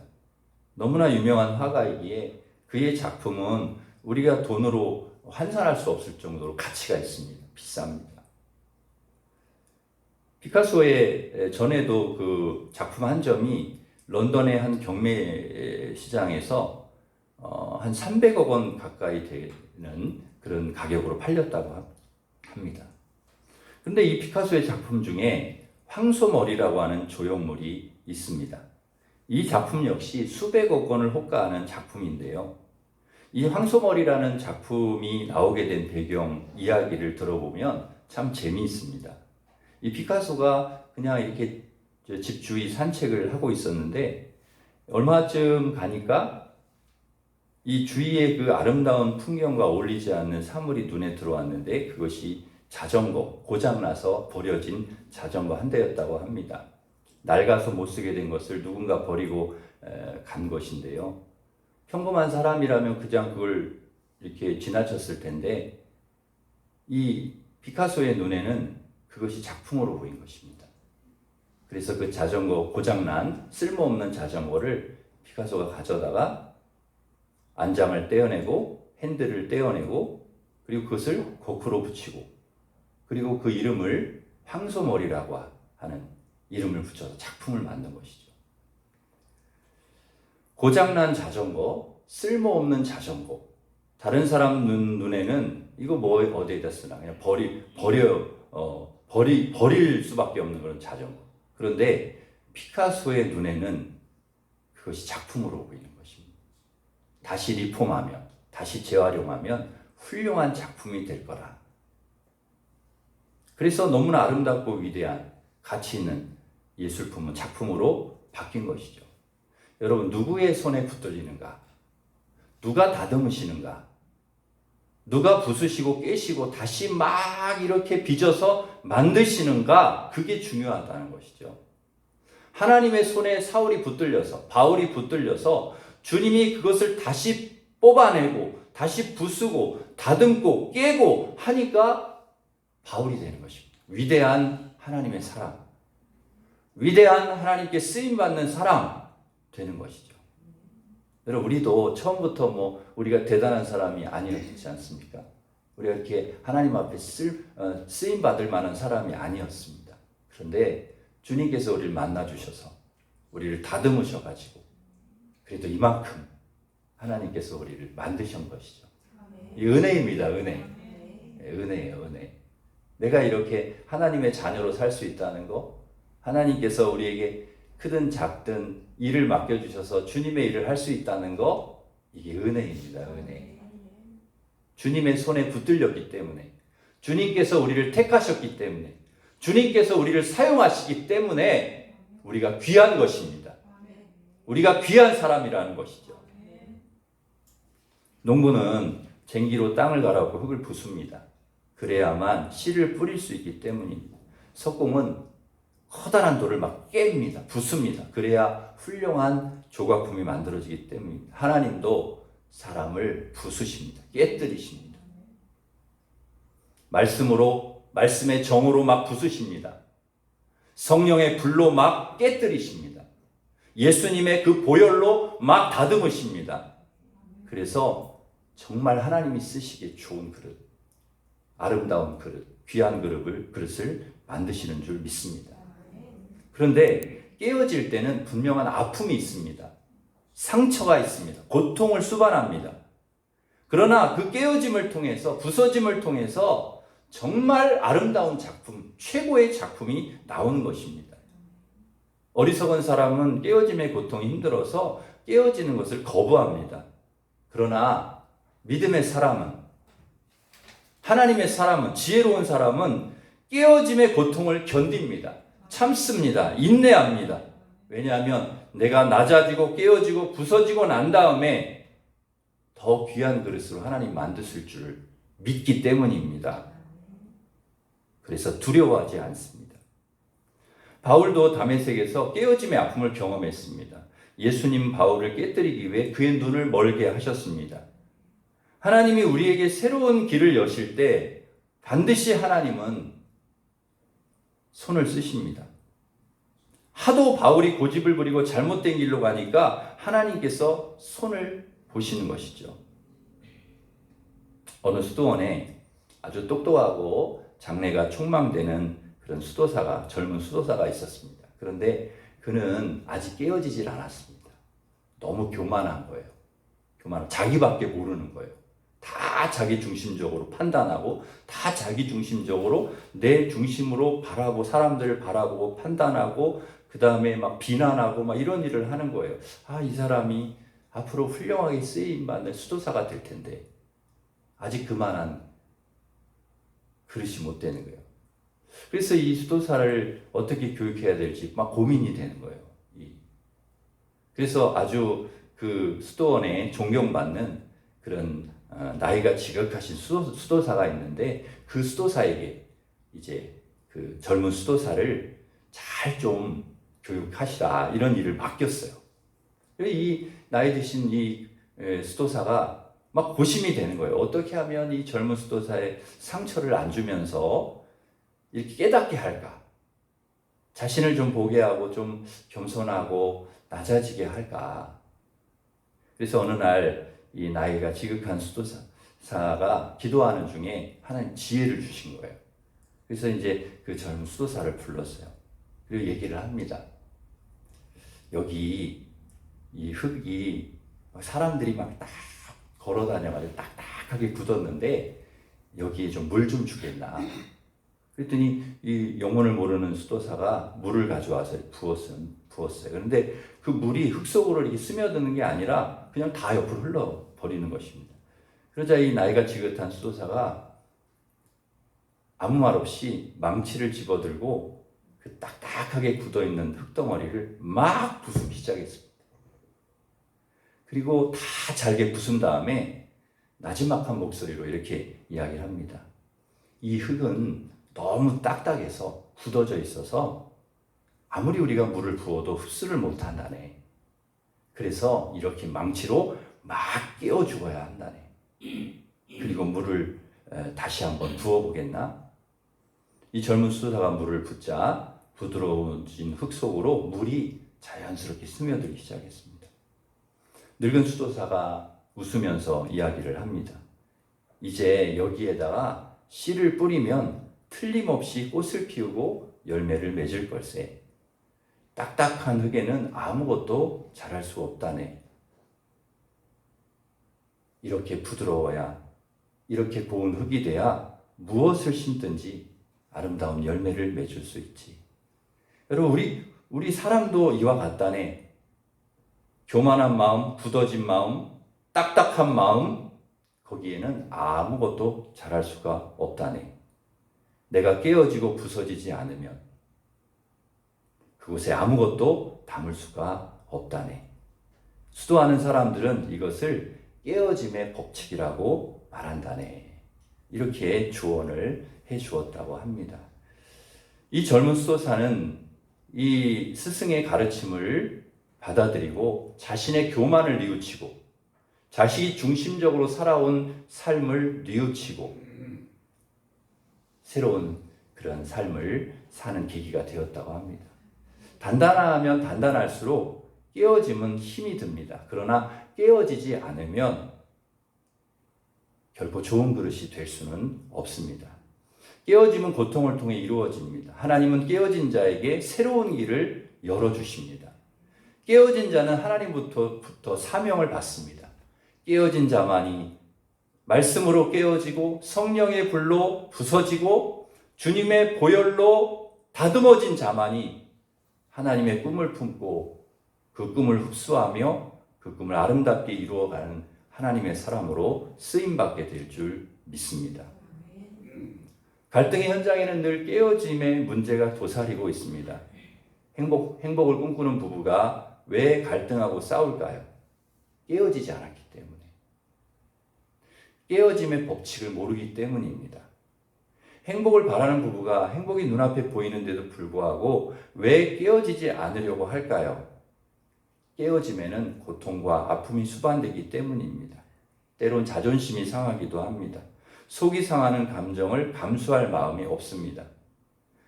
너무나 유명한 화가이기에 그의 작품은 우리가 돈으로 환산할 수 없을 정도로 가치가 있습니다. 비쌉니다. 피카소의 전에도 그 작품 한 점이 런던의 한 경매 시장에서 한 300억 원 가까이 되는 그런 가격으로 팔렸다고 합니다. 그런데 이 피카소의 작품 중에 황소머리라고 하는 조형물이 있습니다. 이 작품 역시 수백억 원을 호가하는 작품인데요. 이 황소머리라는 작품이 나오게 된 배경 이야기를 들어보면 참 재미있습니다. 이 피카소가 그냥 이렇게 집 주위 산책을 하고 있었는데 얼마쯤 가니까 이 주위의 그 아름다운 풍경과 어울리지 않는 사물이 눈에 들어왔는데 그것이 자전거, 고장나서 버려진 자전거 한 대였다고 합니다. 낡아서 못 쓰게 된 것을 누군가 버리고 간 것인데요. 평범한 사람이라면 그냥 그걸 이렇게 지나쳤을 텐데 이 피카소의 눈에는 그것이 작품으로 보인 것입니다. 그래서 그 자전거, 고장난 쓸모없는 자전거를 피카소가 가져다가 안장을 떼어내고 핸들을 떼어내고 그리고 그것을 거꾸로 붙이고 그리고 그 이름을 황소머리라고 하는 이름을 붙여서 작품을 만든 것이죠. 고장난 자전거, 쓸모없는 자전거, 다른 사람 눈에는 이거 뭐 어디에다 쓰나 그냥 버릴 수밖에 없는 그런 자전거. 그런데 피카소의 눈에는 그것이 작품으로 보이는 것입니다. 다시 리폼하면, 다시 재활용하면 훌륭한 작품이 될 거라. 그래서 너무나 아름답고 위대한 가치 있는 예술품은 작품으로 바뀐 것이죠. 여러분, 누구의 손에 붙들리는가? 누가 다듬으시는가? 누가 부수시고 깨시고 다시 막 이렇게 빚어서 만드시는가? 그게 중요하다는 것이죠. 하나님의 손에 사울이 붙들려서, 바울이 붙들려서 주님이 그것을 다시 뽑아내고 다시 부수고 다듬고 깨고 하니까 바울이 되는 것입니다. 위대한 하나님의 사람, 위대한 하나님께 쓰임받는 사람 되는 것이죠. 여러분, 우리도 처음부터 우리가 대단한 사람이 아니었지 않습니까? 우리가 이렇게 하나님 앞에 쓰임 받을 만한 사람이 아니었습니다. 그런데 주님께서 우리를 만나 주셔서 우리를 다듬으셔 가지고 그래도 이만큼 하나님께서 우리를 만드신 것이죠. 이 은혜입니다. 은혜. 은혜예요. 은혜. 내가 이렇게 하나님의 자녀로 살 수 있다는 거, 하나님께서 우리에게 크든 작든 일을 맡겨주셔서 주님의 일을 할 수 있다는 거, 이게 은혜입니다. 은혜. 주님의 손에 붙들렸기 때문에, 주님께서 우리를 택하셨기 때문에, 주님께서 우리를 사용하시기 때문에 우리가 귀한 것입니다. 우리가 귀한 사람이라는 것이죠. 농부는 쟁기로 땅을 갈아엎고 흙을 부숩니다. 그래야만 씨를 뿌릴 수 있기 때문입니다. 석공은 커다란 돌을 막 깹니다. 부숩니다. 그래야 훌륭한 조각품이 만들어지기 때문입니다. 하나님도 사람을 부수십니다. 깨뜨리십니다. 말씀으로, 말씀의 정으로 막 부수십니다. 성령의 불로 막 깨뜨리십니다. 예수님의 그 보혈로 막 다듬으십니다. 그래서 정말 하나님이 쓰시기에 좋은 그릇, 아름다운 그릇, 귀한 그릇을 만드시는 줄 믿습니다. 그런데 깨어질 때는 분명한 아픔이 있습니다. 상처가 있습니다. 고통을 수반합니다. 그러나 그 깨어짐을 통해서, 부서짐을 통해서 정말 아름다운 작품, 최고의 작품이 나오는 것입니다. 어리석은 사람은 깨어짐의 고통이 힘들어서 깨어지는 것을 거부합니다. 그러나 믿음의 사람은, 하나님의 사람은, 지혜로운 사람은 깨어짐의 고통을 견딥니다. 참습니다. 인내합니다. 왜냐하면 내가 낮아지고 깨어지고 부서지고 난 다음에 더 귀한 그릇으로 하나님 만드실 줄 믿기 때문입니다. 그래서 두려워하지 않습니다. 바울도 다메섹에서 깨어짐의 아픔을 경험했습니다. 예수님 바울을 깨뜨리기 위해 그의 눈을 멀게 하셨습니다. 하나님이 우리에게 새로운 길을 여실 때 반드시 하나님은 손을 쓰십니다. 하도 바울이 고집을 부리고 잘못된 길로 가니까 하나님께서 손을 보시는 것이죠. 어느 수도원에 아주 똑똑하고 장래가 촉망되는 그런 젊은 수도사가 있었습니다. 그런데 그는 아직 깨어지질 않았습니다. 너무 교만한 거예요. 자기밖에 모르는 거예요. 다 자기 중심적으로 판단하고, 다 자기 중심적으로 내 중심으로 바라고, 사람들을 바라보고 판단하고, 그 다음에 막 비난하고 막 이런 일을 하는 거예요. 이 사람이 앞으로 훌륭하게 쓰임받는 수도사가 될 텐데 아직 그만한 그릇이 못 되는 거예요. 그래서 이 수도사를 어떻게 교육해야 될지 막 고민이 되는 거예요. 그래서 아주 그 수도원에 존경받는 그런 나이가 지극하신 수도사가 있는데, 그 수도사에게 이제 그 젊은 수도사를 잘 좀 교육하시라, 이런 일을 맡겼어요. 이 나이 드신 이 수도사가 막 고심이 되는 거예요. 어떻게 하면 이 젊은 수도사의 상처를 안 주면서 이렇게 깨닫게 할까? 자신을 좀 보게 하고 좀 겸손하고 낮아지게 할까? 그래서 어느 날 이 나이가 지극한 수도사가 기도하는 중에 하나님 지혜를 주신 거예요. 그래서 이제 그 젊은 수도사를 불렀어요. 그리고 얘기를 합니다. 여기 이 흙이 사람들이 막 딱 걸어 다녀가지고 딱딱하게 굳었는데 여기에 좀 물 좀 주겠나? 그랬더니 이 영문을 모르는 수도사가 물을 가져와서 부었어요. 그런데 그 물이 흙 속으로 이렇게 스며드는 게 아니라 그냥 다 옆으로 흘러버리는 것입니다. 그러자 이 나이가 지긋한 수도사가 아무 말 없이 망치를 집어들고 그 딱딱하게 굳어있는 흙덩어리를 막 부수기 시작했습니다. 그리고 다 잘게 부순 다음에 나지막한 목소리로 이렇게 이야기를 합니다. 이 흙은 너무 딱딱해서 굳어져 있어서 아무리 우리가 물을 부어도 흡수를 못한다네. 그래서 이렇게 망치로 막 깨워 죽어야 한다네. 그리고 물을 다시 한번 부어보겠나? 이 젊은 수도사가 물을 붓자 부드러워진 흙 속으로 물이 자연스럽게 스며들기 시작했습니다. 늙은 수도사가 웃으면서 이야기를 합니다. 이제 여기에다가 씨를 뿌리면 틀림없이 꽃을 피우고 열매를 맺을 걸세. 딱딱한 흙에는 아무것도 자랄 수 없다네. 이렇게 부드러워야, 이렇게 고운 흙이 돼야 무엇을 심든지 아름다운 열매를 맺을 수 있지. 여러분, 우리 사람도 이와 같다네. 교만한 마음, 굳어진 마음, 딱딱한 마음, 거기에는 아무것도 자랄 수가 없다네. 내가 깨어지고 부서지지 않으면 그곳에 아무것도 담을 수가 없다네. 수도하는 사람들은 이것을 깨어짐의 법칙이라고 말한다네. 이렇게 조언을 해 주었다고 합니다. 이 젊은 수도사는 이 스승의 가르침을 받아들이고 자신의 교만을 뉘우치고 자식이 중심적으로 살아온 삶을 뉘우치고 새로운 그런 삶을 사는 계기가 되었다고 합니다. 단단하면 단단할수록 깨어짐은 힘이 듭니다. 그러나 깨어지지 않으면 결코 좋은 그릇이 될 수는 없습니다. 깨어짐은 고통을 통해 이루어집니다. 하나님은 깨어진 자에게 새로운 길을 열어주십니다. 깨어진 자는 하나님부터 사명을 받습니다. 깨어진 자만이 말씀으로 깨어지고 성령의 불로 부서지고 주님의 보혈로 다듬어진 자만이 하나님의 꿈을 품고 그 꿈을 흡수하며 그 꿈을 아름답게 이루어가는 하나님의 사람으로 쓰임받게 될 줄 믿습니다. 갈등의 현장에는 늘 깨어짐의 문제가 도사리고 있습니다. 행복을 꿈꾸는 부부가 왜 갈등하고 싸울까요? 깨어지지 않았기 때문에. 깨어짐의 법칙을 모르기 때문입니다. 행복을 바라는 부부가 행복이 눈앞에 보이는데도 불구하고 왜 깨어지지 않으려고 할까요? 깨어짐에는 고통과 아픔이 수반되기 때문입니다. 때론 자존심이 상하기도 합니다. 속이 상하는 감정을 감수할 마음이 없습니다.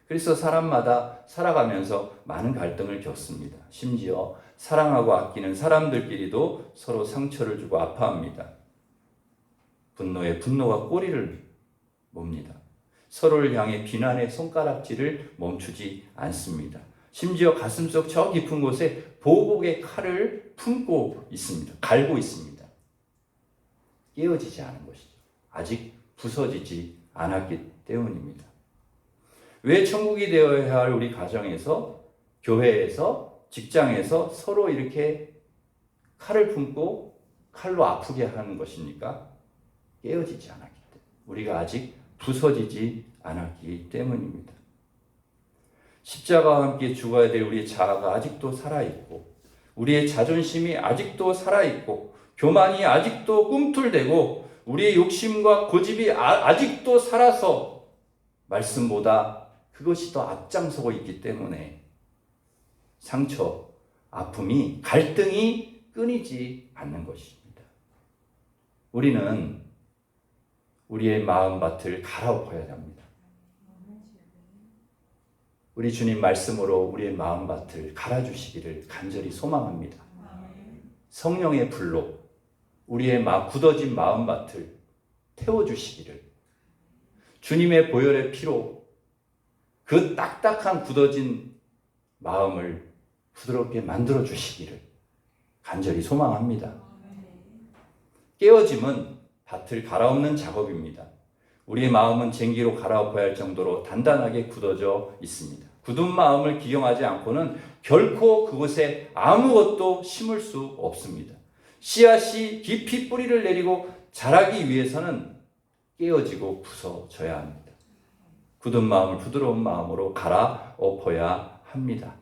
그래서 사람마다 살아가면서 많은 갈등을 겪습니다. 심지어 사랑하고 아끼는 사람들끼리도 서로 상처를 주고 아파합니다. 분노에 분노가 꼬리를 뭅니다. 서로를 향해 비난의 손가락질을 멈추지 않습니다. 심지어 가슴속 저 깊은 곳에 보복의 칼을 품고 있습니다. 갈고 있습니다. 깨어지지 않은 것이죠. 아직 부서지지 않았기 때문입니다. 왜 천국이 되어야 할 우리 가정에서, 교회에서, 직장에서 서로 이렇게 칼을 품고 칼로 아프게 하는 것입니까? 깨어지지 않았기 때문에. 우리가 아직 부서지지 않았기 때문입니다. 십자가와 함께 죽어야 될 우리의 자아가 아직도 살아있고 우리의 자존심이 아직도 살아있고 교만이 아직도 꿈틀대고 우리의 욕심과 고집이 아직도 살아서 말씀보다 그것이 더 앞장서고 있기 때문에 상처, 아픔이, 갈등이 끊이지 않는 것입니다. 우리는 우리의 마음밭을 갈아엎어야 합니다. 우리 주님 말씀으로 우리의 마음밭을 갈아주시기를 간절히 소망합니다. 성령의 불로 우리의 굳어진 마음밭을 태워주시기를, 주님의 보혈의 피로 그 딱딱한 굳어진 마음을 부드럽게 만들어주시기를 간절히 소망합니다. 깨어짐은 밭을 갈아엎는 작업입니다. 우리의 마음은 쟁기로 갈아엎어야 할 정도로 단단하게 굳어져 있습니다. 굳은 마음을 기경하지 않고는 결코 그곳에 아무것도 심을 수 없습니다. 씨앗이 깊이 뿌리를 내리고 자라기 위해서는 깨어지고 부서져야 합니다. 굳은 마음을 부드러운 마음으로 갈아엎어야 합니다.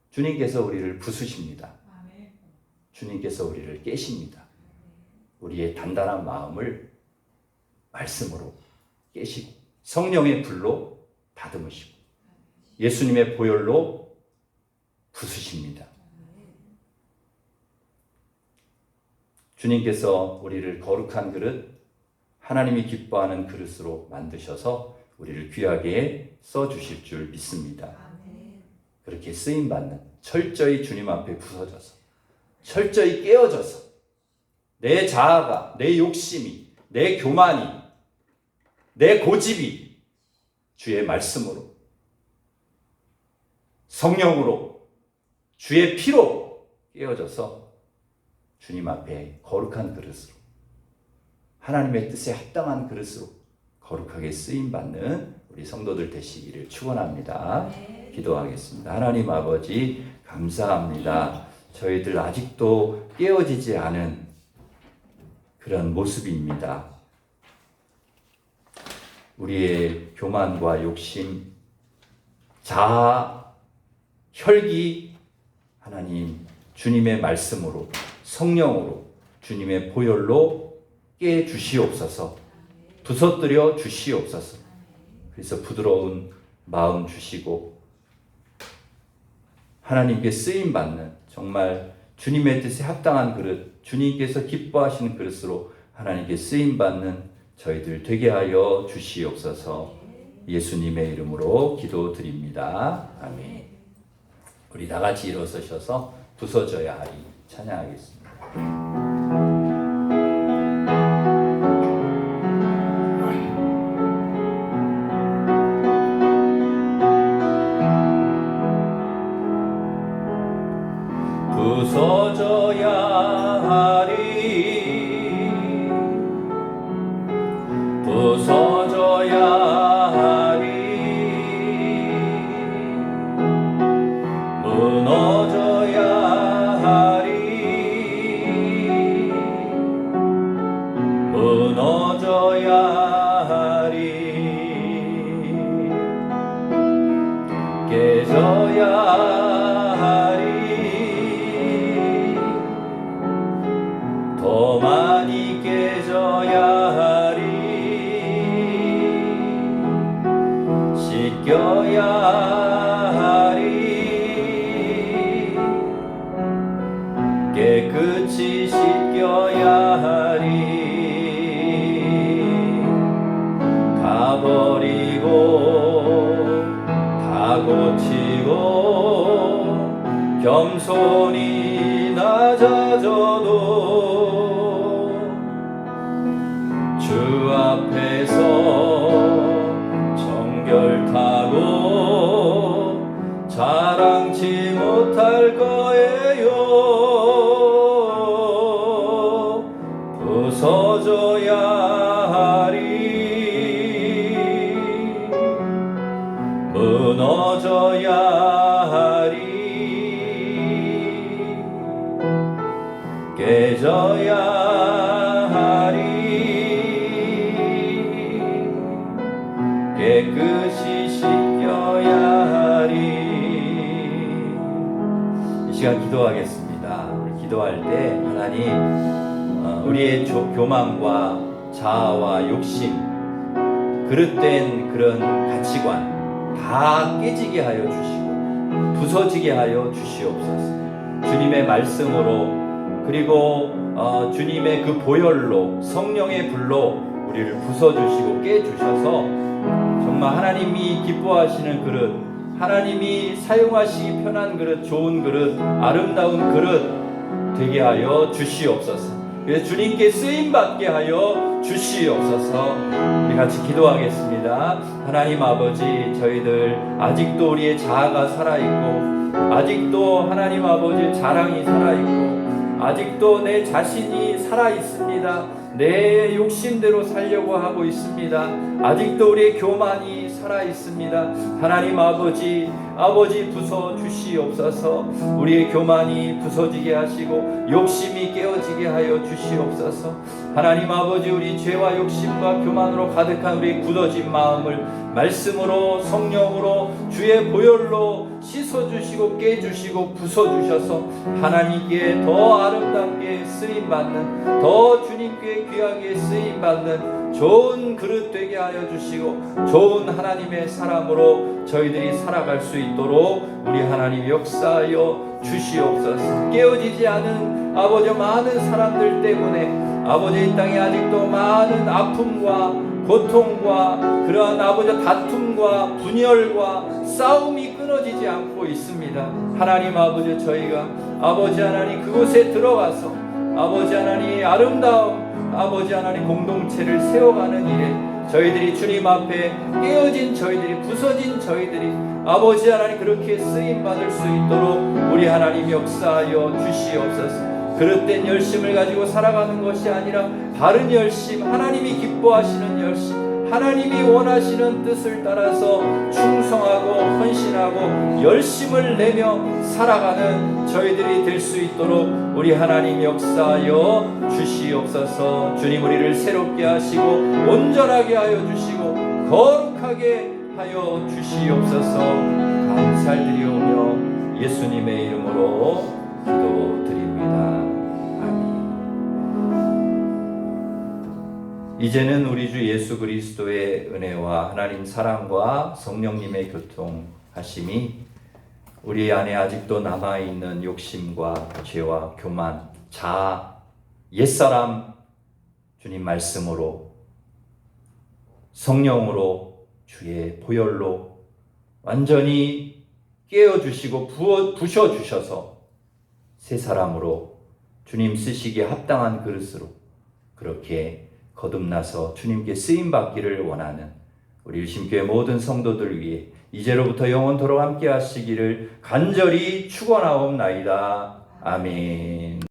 주님께서 우리를 부수십니다. 주님께서 우리를 깨십니다. 우리의 단단한 마음을 말씀으로 깨시고 성령의 불로 다듬으시고 예수님의 보혈로 부수십니다. 주님께서 우리를 거룩한 그릇, 하나님이 기뻐하는 그릇으로 만드셔서 우리를 귀하게 써주실 줄 믿습니다. 그렇게 쓰임받는 철저히 주님 앞에 부서져서 철저히 깨어져서 내 자아가, 내 욕심이, 내 교만이, 내 고집이 주의 말씀으로, 성령으로, 주의 피로 깨어져서 주님 앞에 거룩한 그릇으로, 하나님의 뜻에 합당한 그릇으로 거룩하게 쓰임받는 우리 성도들 되시기를 축원합니다. 기도하겠습니다. 하나님 아버지 감사합니다. 저희들 아직도 깨어지지 않은 그런 모습입니다. 우리의 교만과 욕심, 자아, 혈기, 하나님 주님의 말씀으로, 성령으로, 주님의 보혈로 깨 주시옵소서. 부서뜨려 주시옵소서. 그래서 부드러운 마음 주시고 하나님께 쓰임 받는 정말 주님의 뜻에 합당한 그릇, 주님께서 기뻐하시는 그릇으로 하나님께 쓰임 받는 저희들 되게 하여 주시옵소서. 예수님의 이름으로 기도드립니다. 아멘. 우리 다 같이 일어서셔서 부서져야 하리 찬양하겠습니다. 부서져야 하리, 부서져야 하리, 무너져야 하리, 무너져야 하리, 깨져야 더 많이 깨져야 하리, 씻겨야 하리, 깨끗이 씻겨야 하리, 다 버리고 다 고치고 겸손히 낮아져도 주 앞에서 정결타고 자랑치 못할 거예요. 부서져야 하리, 무너져야 하리, 깨져야 깨끗이 씻겨야 하리. 이 시간 기도하겠습니다. 우리 기도할 때 하나님 우리의 교만과 자아와 욕심, 그릇된 그런 가치관 다 깨지게 하여 주시고 부서지게 하여 주시옵소서. 주님의 말씀으로 그리고 주님의 그 보혈로, 성령의 불로 우리를 부서주시고 깨주셔서 정말 하나님이 기뻐하시는 그릇, 하나님이 사용하시기 편한 그릇, 좋은 그릇, 아름다운 그릇 되게 하여 주시옵소서. 그래서 주님께 쓰임받게 하여 주시옵소서. 우리 같이 기도하겠습니다. 하나님 아버지, 저희들 아직도 우리의 자아가 살아있고 아직도 하나님 아버지 자랑이 살아있고 아직도 내 자신이 살아있습니다. 내 욕심대로 살려고 하고 있습니다. 아직도 우리의 교만이 살아있습니다. 하나님 아버지 부서 주시옵소서. 우리의 교만이 부서지게 하시고 욕심이 깨어지게 하여 주시옵소서. 하나님 아버지, 우리 죄와 욕심과 교만으로 가득한 우리 굳어진 마음을 말씀으로, 성령으로, 주의 보혈로 씻어주시고 깨주시고 부서주셔서 하나님께 더 아름답게 쓰임받는, 더 주님께 귀하게 쓰임받는 좋은 그릇 되게 하여 주시고 좋은 하나님의 사람으로 저희들이 살아갈 수 있도록 우리 하나님 역사하여 주시옵소서. 깨어지지 않은 아버지 많은 사람들 때문에 아버지 이 땅에 아직도 많은 아픔과 고통과 그러한 아버지 다툼과 분열과 싸움이 끊어지지 않고 있습니다. 하나님 아버지, 저희가 아버지 하나님 그곳에 들어가서 아버지 하나님 아름다운 아버지 하나님 공동체를 세워가는 일에 저희들이 주님 앞에 깨어진 저희들이 부서진 저희들이 아버지 하나님 그렇게 쓰임받을 수 있도록 우리 하나님 역사하여 주시옵소서. 그릇된 열심을 가지고 살아가는 것이 아니라 바른 열심, 하나님이 기뻐하시는 열심, 하나님이 원하시는 뜻을 따라서 충성하고 헌신하고 열심을 내며 살아가는 저희들이 될 수 있도록 우리 하나님 역사하여 주시옵소서. 주님 우리를 새롭게 하시고 온전하게 하여 주시고 거룩하게 하여 주시옵소서. 감사드리오며 예수님의 이름으로 기도드립니다. 이제는 우리 주 예수 그리스도의 은혜와 하나님 사랑과 성령님의 교통하심이 우리 안에 아직도 남아있는 욕심과 죄와 교만, 자아, 옛사람 주님 말씀으로 성령으로 주의 보혈로 완전히 깨어주시고 부셔주셔서 새 사람으로 주님 쓰시기에 합당한 그릇으로 그렇게 거듭나서 주님께 쓰임받기를 원하는 우리 일심교회 모든 성도들 위해 이제로부터 영원토록 함께 하시기를 간절히 축원하옵나이다. 아멘.